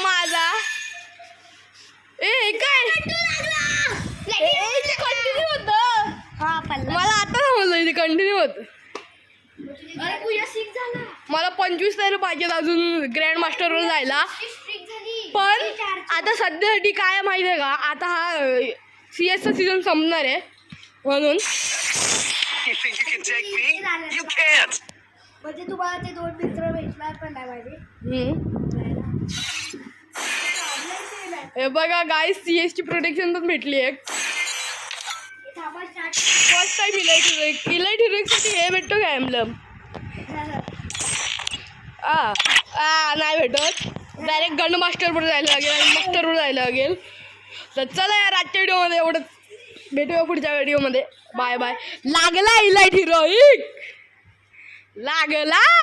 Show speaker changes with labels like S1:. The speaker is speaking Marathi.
S1: माझा ए काय कंटिन्यू होत. मला आता समजलं इथे कंटिन्यू होत. मला 25 तरी पाहिजेत अजून ग्रँड मास्टरवर जायला. पण आता सध्यासाठी काय माहिती आहे का, आता हा CS चा सीझन संपणार आहे म्हणून.
S2: म्हणजे तुम्हाला ते 2 मित्र भेटणार पण नाही माझे.
S1: हे बघा गाईस, CS ची प्रोटेक्शन पण भेटली आहे. फर्स्ट टाइम इलाइट हिरोसाठी हे भेटतो का एम्ब्लम? नाही भेटत. डायरेक्ट गन मास्टरवर जायला लागेल आणि मास्टरवर जायला लागेल. तर चला यार, आजच्या व्हिडिओमध्ये एवढंच. भेटूया पुढच्या व्हिडिओमध्ये. Bye bye. लागला इलाइट हिरो लागला.